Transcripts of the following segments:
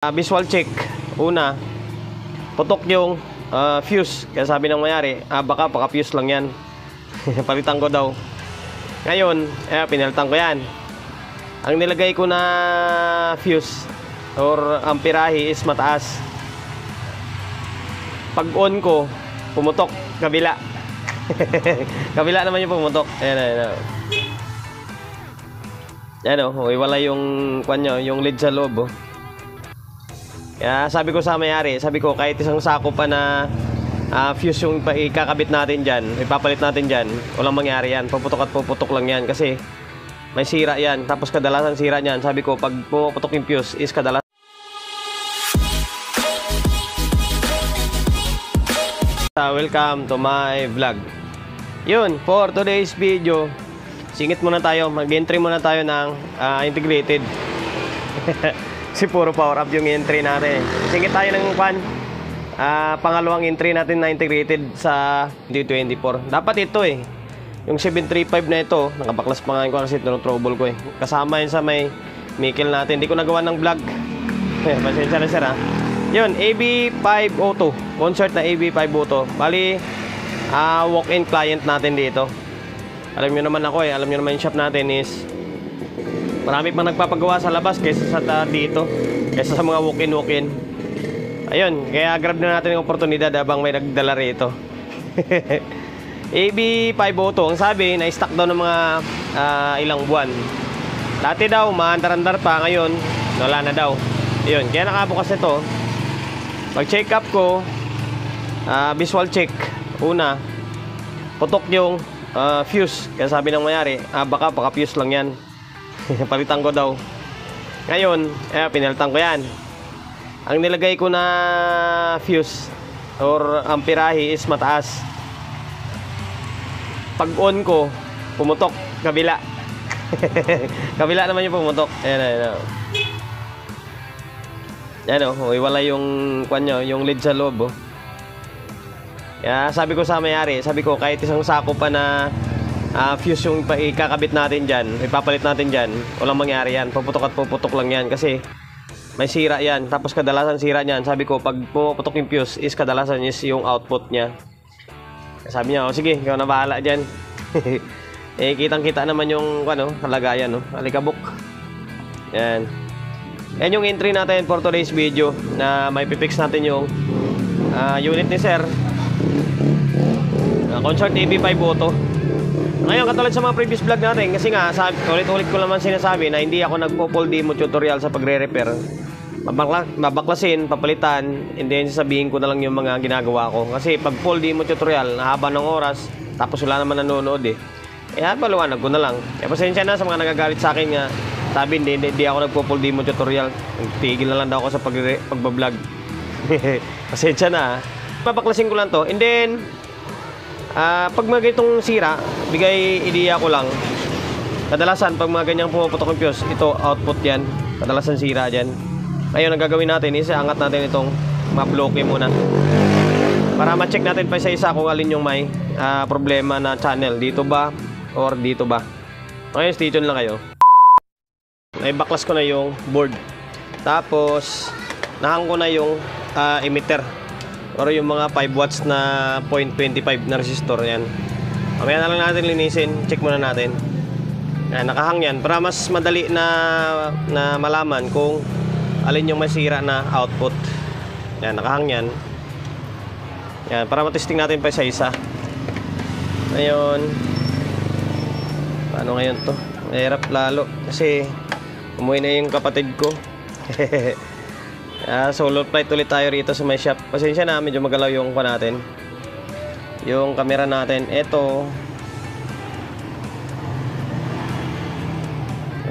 Visual check. Una, putok yung fuse. Kaya sabi ng mayari, baka fuse lang yan. Palitan ko daw. Ngayon, pinalitan ko yan. Ang nilagay ko na fuse or amperahe is mataas. Pag on ko, pumutok kabila. Kabila naman yung pumutok. Ayan. Ayan o, wala yung kanyo, yung lead sa loob. Kaya sabi ko sa mayari, sabi ko kahit isang sako pa na fuse yung ikakabit natin dyan, ipapalit natin dyan, walang mangyari yan. Puputok at puputok lang yan kasi may sira yan. Tapos kadalasan sira niyan, sabi ko pag puputok yung fuse is kadalasan. Welcome to my vlog. Yun, for today's video, singit muna tayo, mag-entry muna tayo ng integrated. Kasi puro power up yung entry natin. Singit tayo ng pangalawang entry natin na integrated sa D24. Dapat ito yung 735 na ito, nakabaklas pa nga ko kasi trouble ko kasama yun sa may nickel natin. Hindi ko nagawa ng vlog. Pasensya na sir ha. Yun, AB502. Concert na AB502. Bali, walk-in client natin dito. Alam nyo naman ako alam nyo naman yung shop natin is marami pang nagpapagawa sa labas kaysa sa dito, kaysa sa mga walk-in. Ayun, kaya grab na natin yung oportunidad habang may nagdala rito. AB502, ang sabi, na-stock daw ng mga ilang buwan. Dati daw, maandar-andar pa, ngayon, wala na daw. Ayun, kaya nakabukas ito. Pag-check up ko, visual check. Una, putok yung fuse. Kaya sabi ng mayari, baka fuse lang yan. Palitan ko daw. Ngayon, pinalitan ko yan. Ang nilagay ko na fuse or amperahe is mataas. Pag on ko, pumutok kabila. Kabila naman yung pumutok. Ayan. Ayan wala yung kanyo, yung lead sa loob. Kaya sabi ko sa mayari, sabi ko kahit isang sako pa na fuse yung ikakabit natin dyan, ipapalit natin dyan, walang mangyari yan. Puputok at puputok lang yan kasi may sira yan. Tapos kadalasan sira niyan, sabi ko pag puputok yung fuse is kadalasan is yung output nya. Sabi niya, sige, ikaw na bahala dyan. Kitang kita naman yung kalagayan, alikabok. Yan. Yan yung entry natin for today's video na may pipix natin yung unit ni sir, Concert AB502. Ngayon, katulad sa mga previous vlog natin, kasi nga, ulit-ulit ko naman sinasabi na hindi ako nagpo-full demo tutorial sa pagre-repair. Babaklasin, papalitan, and then sasabihin ko na lang yung mga ginagawa ko. Kasi pag full demo tutorial, nahaba ng oras, tapos wala naman nanonood paliwanag ko na lang. Kaya pasensya na sa mga nagagalit sa akin nga, sabi hindi ako nagpo-full demo tutorial. Tigil na lang daw ako sa pagbablog. Pasensya na. Babaklasin ko lang to, and then pag mga ganitong sira, bigay ideya ko lang. Kadalasan pag mga ganyang pumaputok yung fuse, ito output yan. Kadalasan sira dyan. Ngayon, ang gagawin natin is angat natin itong ma-bloke muna para ma-check natin pa isa-isa kung alin yung may problema na channel. Dito ba or dito ba. Ngayon, stay tuned lang kayo. Naibaklas ko na yung board. Tapos nahang ko na yung emitter or yung mga 5 watts na 0.25 na resistor yan. Mamaya na lang natin linisin. Check muna natin. Yan, nakahang yan para mas madali na malaman kung alin yung masira na output. Yan, nakahang yan. Yan, para matesting natin pa isa-isa. Ngayon, paano ngayon to? Mahirap lalo kasi umuwi na yung kapatid ko. Solo flight ulit tayo rito sa my shop. Pasensya na, medyo magalaw yung natin, yung camera natin. Ito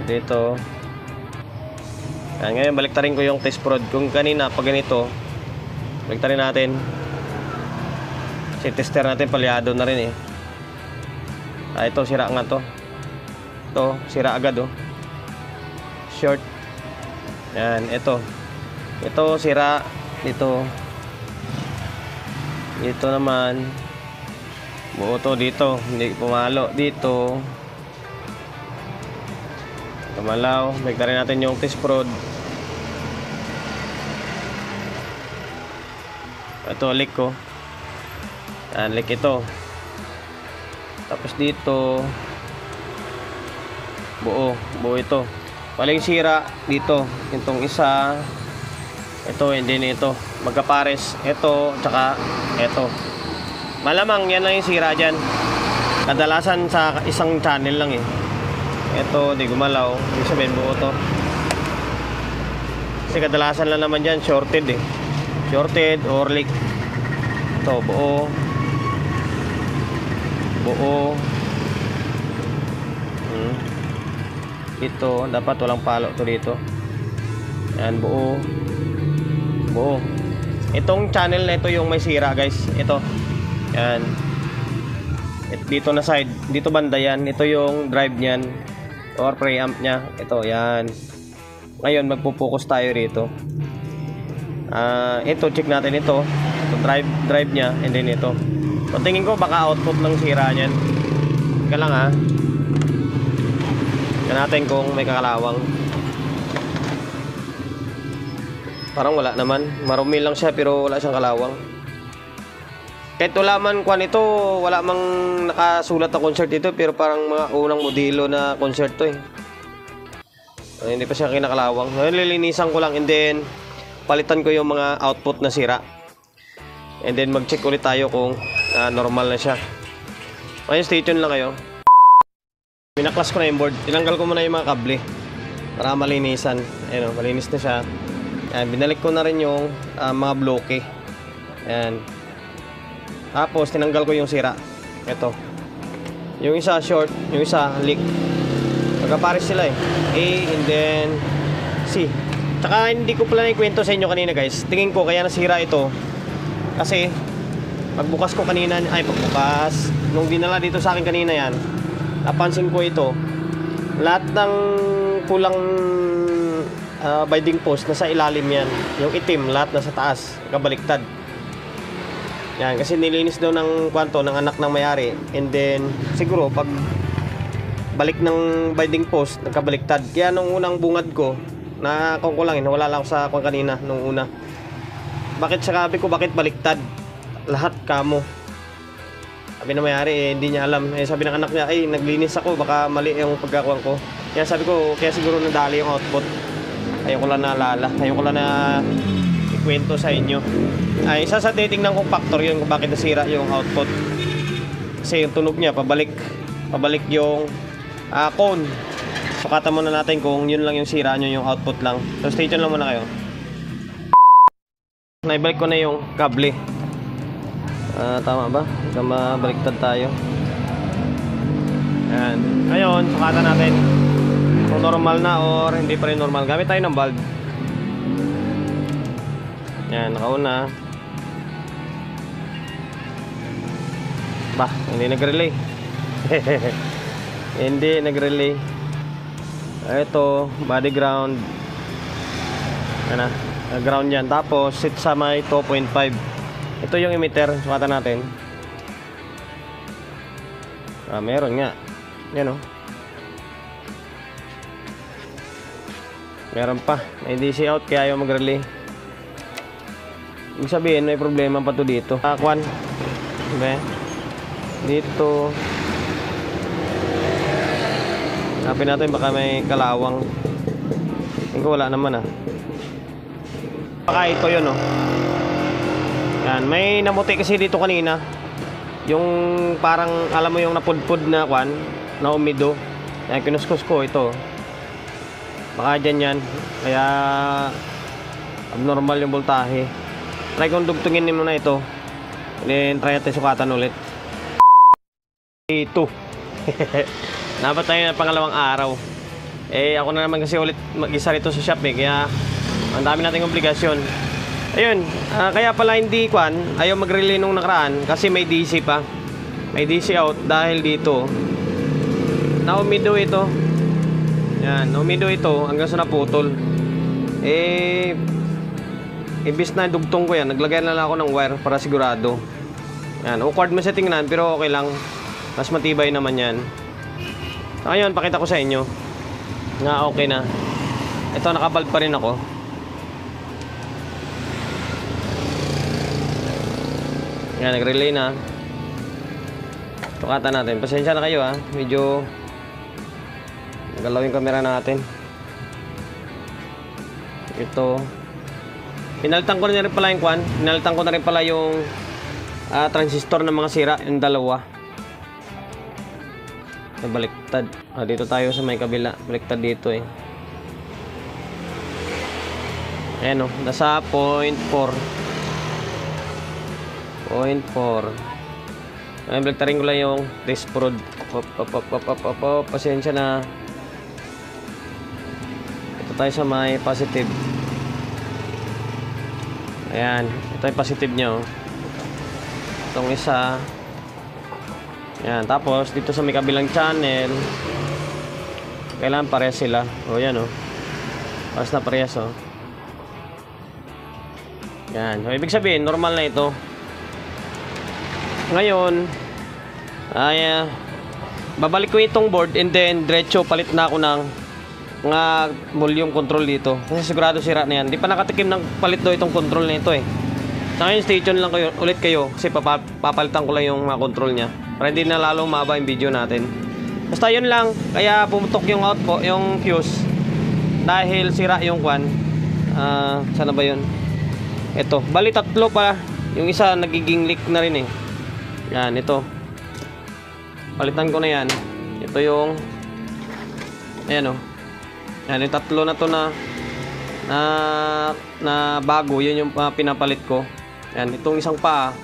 dito. Ngayon baliktarin ko yung test prod. Kung kanina pag ganito, baliktarin natin. Si tester natin palyado na rin ito sira nga to. Ito sira agad short. Yan, ito sira dito naman buo to dito, hindi pumalo dito, kumalaw. Baliktarin natin yung test prod. Ito, leak ko. Yan, leak ito. Tapos dito, buo ito. Paling sira dito, itong isa, ito, hindi na ito. Magkapares, ito, tsaka ito. Malamang yan lang yung sira dyan. Kadalasan sa isang channel lang eh. Ito, di gumalaw. Ibig sabihin, buo to. Kasi kadalasan lang naman dyan, shorted eh. Shorted or leak. Ito, buo. Ito, dapat walang palo to dito. Yan, buo. Itong channel na ito yung may sira guys. Ito. Yan. Dito na side, dito banda yan. Ito yung drive niyan or preamp nya. Ito, yan. Ngayon magpo-focus tayo rito. Ito, check natin ito. Ito drive nya, and then ito. So, tingin ko baka output ng sira niyan. Teka lang ha. Tingnan natin kung may kakalawang. Parang wala naman. Marumi lang siya pero wala siyang kalawang. Kahit wala man kwan ito, wala mang nakasulat na concert ito, pero parang mga unang modelo na concert to eh. Hindi pa siya kinakalawang. Ngayon lilinisan ko lang, and then palitan ko yung mga output na sira. And then mag-check ulit tayo kung normal na siya. Ngayon stay tuned lang kayo. Pinaklas ko na yung board. Tinanggal ko muna yung mga kable para malinisan. Ayun, malinis na siya. Ayan, binalik ko na rin yung mga bloke. Ayan. Tapos tinanggal ko yung sira. Ito. Yung isa short, yung isa leak. Magkapares sila eh. A and then C. Tsaka hindi ko pala naikwento sa inyo kanina guys. Tingin ko kaya nasira ito kasi pagbukas ko kanina, pagbukas nung dinala dito sa akin kanina yan, napansin ko ito. Lahat ng kulang binding post nasa ilalim yan. Yung itim, lahat nasa taas, kabaliktad. Yan, kasi nilinis daw ng kwanto ng anak ng may-ari. And then, siguro, pag balik ng binding post, nagkabaliktad. Kaya nung unang bungad ko, nakakungkulangin, nawala lang ako sa kwan kanina, nung una. Bakit sabi ko, bakit baliktad? Lahat kamo. Sabi ng may-ari, hindi niya alam. Sabi ng anak niya, naglinis ako, baka mali yung pagkakuan ko. Kaya sabi ko, kaya siguro nadali yung output. Ayoko lang naalala. Ayoko lang na ikwento sa inyo. Isa sa titingnan kong factor yun kung bakit nasira yung output. Kasi yung tunog niya pabalik yung cone. Sukatan muna natin kung yun lang yung sira nyo, yung output lang. So stay tuned lang muna kayo. Naibalik ko na yung kable. Tama ba? Baka mabaliktad tayo. Ayan. Ngayon, sukatan natin kung normal na or hindi pa rin normal. Gamit tayo ng bulb. Yan, nakauna. Hindi nag-relay. Hindi nag-relay. Ito, body ground. Yan ground yan. Tapos, sit sa may 2.5. Ito yung emitter. Sukatan natin. Meron nga. Yan o. Meron pa. May DC out kaya ayaw mag-relay. Ibig sabihin, may problema pa to dito. Kwan. Diba? Dito. Hanapin natin baka may kalawang. Tingin ko wala naman baka ito yun Yan, may namuti kasi dito kanina. Yung parang alam mo yung napudpud na kwan, na umido. Yan, kinuskus ko ito. Baka dyan yan. Kaya abnormal yung voltahe. Try kong dugtungin mo na ito. Then try natin sukatan ulit. Ito. Dapat tayo na pangalawang araw. Ako na naman kasi ulit mag-isa rito sa shop kaya ang dami nating obligasyon. Ayun, kaya pala hindi ayaw mag-relay nung nakaraan kasi may DC pa. May DC out dahil dito naumido ito. Yan, naumido ito hanggang sa naputol. Ibis na dugtong ko yan, naglagay na lang ako ng wire para sigurado. Yan, awkward mo sa tingnan pero okay lang. Mas matibay naman yan. Ngayon, pakita ko sa inyo na okay na. Ito, nakabulb pa rin ako. Yan, nag-relay na. Tukatan natin. Pasensya na kayo ha. Medyo nagalaw yung camera natin. Ito. Pinalitan ko na rin pala yung kwan. Pinalitan ko na rin pala yung transistor ng mga sira. Yung dalawa. Baliktad. Dito tayo sa may kabila. Baliktad dito eh. Ayan o. Nasa 0.4. 0.4. Ayan, baliktarin ko lang yung test prod. Pasensya na. Ito tayo sa may positive. Ayan. Ito yung positive nyo. Itong isa. Ayan. Tapos, dito sa may kabilang channel, kailangan parehas sila. O, yan o. Parehas na parehas o. Yan. So, ibig sabihin, normal na ito. Ngayon, ay babalik ko itong board and then diretso palit na ako ng mga volume control dito. Kasi sigurado sira na yan. Hindi pa nakatikim ng palit do itong control na ito eh. Sa ngayon, stay tuned lang kayo, ulit kayo kasi papalitan ko lang yung mga control niya para hindi na lalong mahaba yung video natin. Basta yun lang. Kaya pumutok yung output, yung fuse dahil sira yung kwan. Sana ba yun? Ito, bali tatlo pa. Yung isa nagiging leak na rin eh. Yan, ito. Palitan ko na yan. Ito yung ayan o. Yan, yung tatlo na to na bago. Yan yung pinapalit ko. Yan, itong isang pa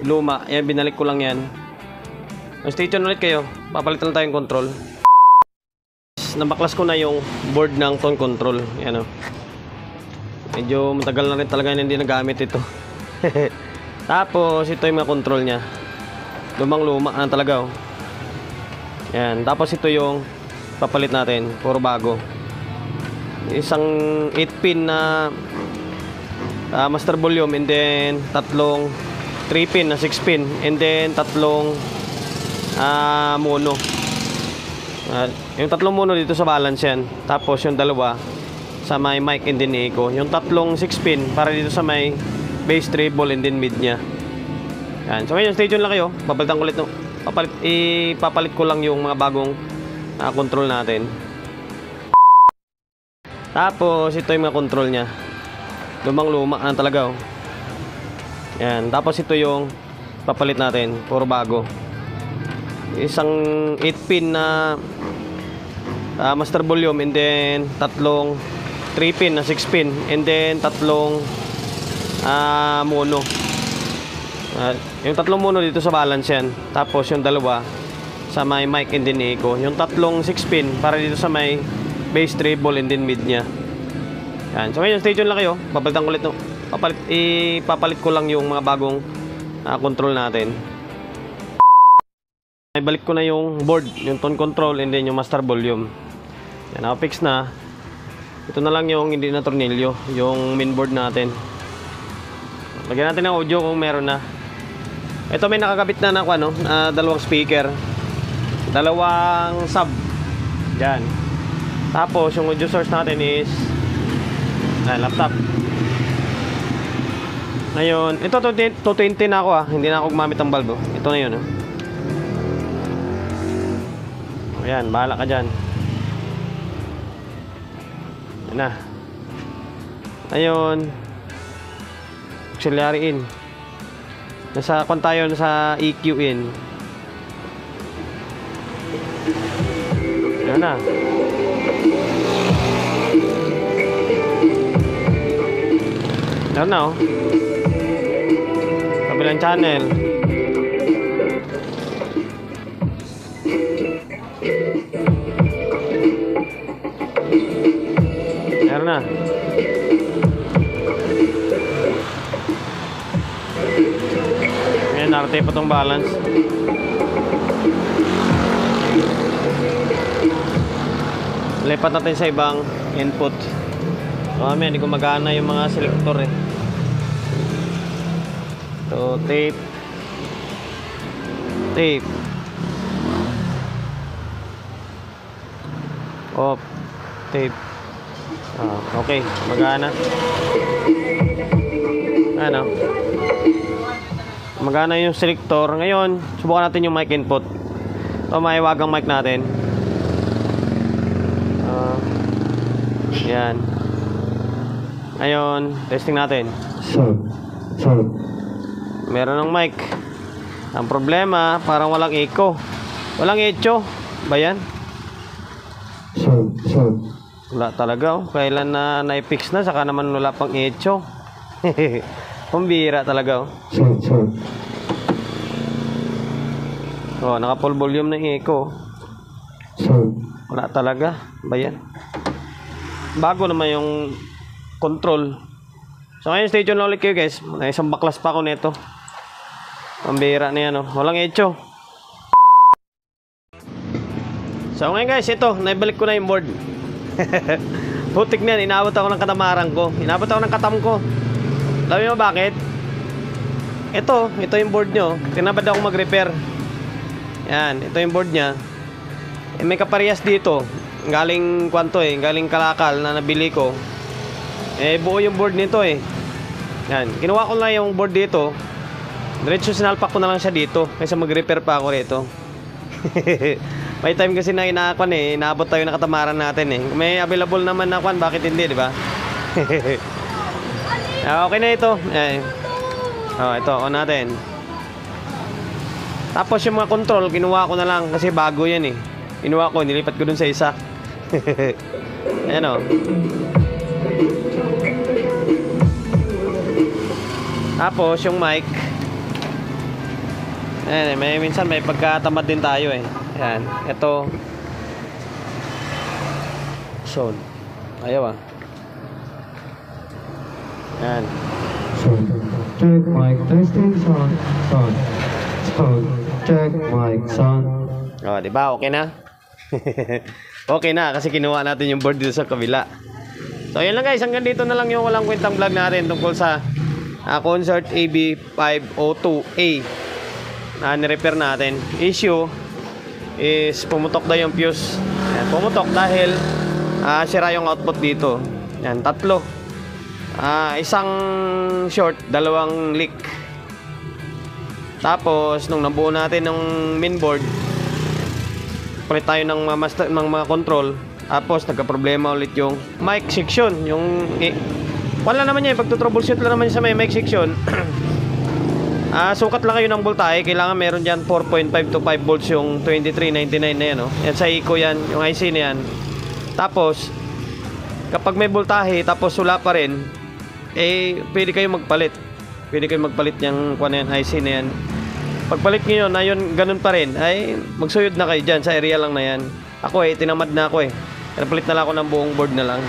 luma. Yan, binalik ko lang yan. Stay tuned ulit kayo. Papalitan tayong control. Nabaklas ko na yung board ng tone control. Yan o. Medyo matagal na rin talaga hindi nagamit ito. Tapos ito yung mga control nya. Lumang-luma na talaga oh. Yan, tapos ito yung papalit natin, puro bago. Isang 8-pin na master volume and then tatlong 3-pin na 6-pin and then tatlong mono. Yung tatlong mono dito sa balance yan. Tapos yung dalawa sa may mic and then echo. Yung tatlong 6-pin para dito sa may bass, treble and then mid nya. Yan. So ngayon, stay tuned lang kayo. Papalitan ko ulit no. Ipapalit ko lang yung mga bagong control natin. Tapos ito yung mga control nya. Lumang-luma na talaga oh. Yan. Tapos ito yung papalit natin, puro bago. Isang 8-pin na master volume and then tatlong 3-pin na 6-pin and then tatlong mono. Yung tatlong mono dito sa balance yan. Tapos yung dalawa sa may mic and then echo. Yung tatlong 6-pin para dito sa may bass, treble and then mid nya. Yan. So ngayon, stay tuned lang kayo. Papalitan ko ulit no. Ipapalit ko lang yung mga bagong control natin. Ibalik ko na yung board, yung tone control and then yung master volume. Yan, fix na. Ito na lang yung hindi na tornilyo, yung main board natin. Lagyan natin ng audio kung meron na. Ito may nakakabit na ano, dalawang speaker. Dalawang sub. Yan. Tapos yung audio source natin is laptop. Ngayon, ito 220 na ako hindi na ako gumamit ng bulb. Ito na yun Ayan, bahala ka dyan. Yan na. Ngayon, auxiliary in. Nasa kung tayo nasa EQ in. Yan na. Yan na kabilang channel. Yan na. Ngayon, narate pa tong balance. Lipat natin sa ibang input. Hindi ko magana yung mga selector So, tape. Off. Tape. Okay, magana. Magana yung selector. Ngayon, subukan natin yung mic input. Ito, maiwagang mic natin. Yan. Ngayon, testing natin. Meron ng mic. Ang problema, parang walang echo. Walang echo. Ba yan? Wala talaga. Oh. Kailan na na-fix na, saka naman wala pang echo. Pambira talaga. Oh, naka full volume ng echo. Wala talaga. Ba yan? Bago naman yung control. So ngayon, stay tuned lang ulit kayo guys. May isang baklas pa ako nito. Pambira na yan. Oh. Walang echo. So ngayon guys, ito. Naibalik ko na yung board. Putik na yan. Inabot ako ng katamaran ko. Inabot ako ng katam ko. Alam mo bakit? Ito yung board nyo. Tinabad ako mag-repair. Yan, ito yung board nya. May kaparehas dito. Galing kwanto galing Kalakal na nabili ko. Buo yung board nito Yan, kinuha ko lang yung board dito. Diretso sinalpak ko na lang siya dito kaysa mag-repair pa ako rito. May time kasi na inaabot tayo na katamaran natin Kung may available naman na kwan, bakit hindi, di ba? Okay na ito. Ito, on natin. Tapos yung mga control, kinuha ko na lang kasi bago yan Kinuha ko, nilipat ko dun sa isa. Ayan o. Tapos yung mic. Ayan minsan may pagkatamad din tayo Ayan, ito. Sound. Ayaw Ayan. Check mic testing sound. Check mic sound. Diba? Okay na? Okay na kasi kinuha natin yung board dito sa kabila. So yun lang guys, hanggang dito na lang yung walang kwentang vlog natin tungkol sa Concert AB502A na nirepair natin. Issue is pumutok daw yung fuse. Ayan, pumutok dahil sira yung output dito. Yan, tatlo. Isang short, dalawang leak. Tapos nung nabuo natin ng mainboard, palit tayo ng mga control. Tapos nagka-problema ulit yung mic section. Wala naman yan, pagto-troubleshoot lang naman sa may mic section. Sukat lang kayo ng voltahe. Kailangan meron dyan 4.5 to 5 volts yung 2399 na yan Yan sa Eco yan, yung IC na yan. Tapos kapag may voltahe tapos wala pa rin, pwede kayo magpalit. Pwede kayo magpalit yung IC na yan. Pagpalit nyo na yun, ganun pa rin, ay magsuyod na kayo dyan sa area lang na yan. Ako tinamad na ako Napalit na lang ako ng buong board na lang.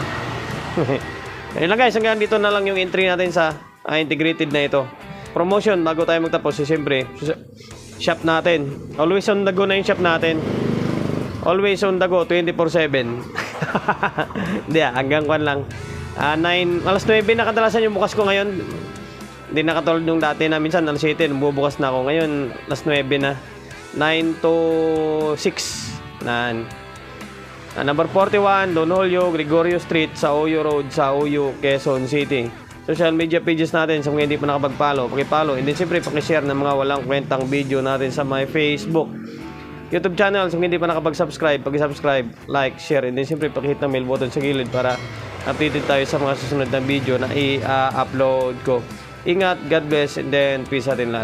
Ayun lang guys, hanggang dito na lang yung entry natin sa integrated na ito. Promotion, bago tayo magtapos, siyempre, shop natin. Always on the go na yung shop natin. Always on the go, 24/7. Hindi hanggang kwan lang. 9, alas 9 na kadalasan yung bukas ko ngayon. Hindi na katulad nung dati na minsan alas 7 bubukas na ako. Ngayon alas 9 na. 9 to 6 number 41 Don Julio Gregorio Street sa Oyo Road sa Oyo, Quezon City. Social media pages natin sa mga hindi pa nakapag-follow, paki-follow, and then siyempre paki-share ng mga walang kwentang video natin sa my Facebook, YouTube channel. Sa mga hindi pa nakapag-subscribe, paki-subscribe, like, share, and then siyempre paki-hit ng bell button sa gilid para updated tayo sa mga susunod na video na i-upload ko. Ingat, God bless, and then peace atin lahat.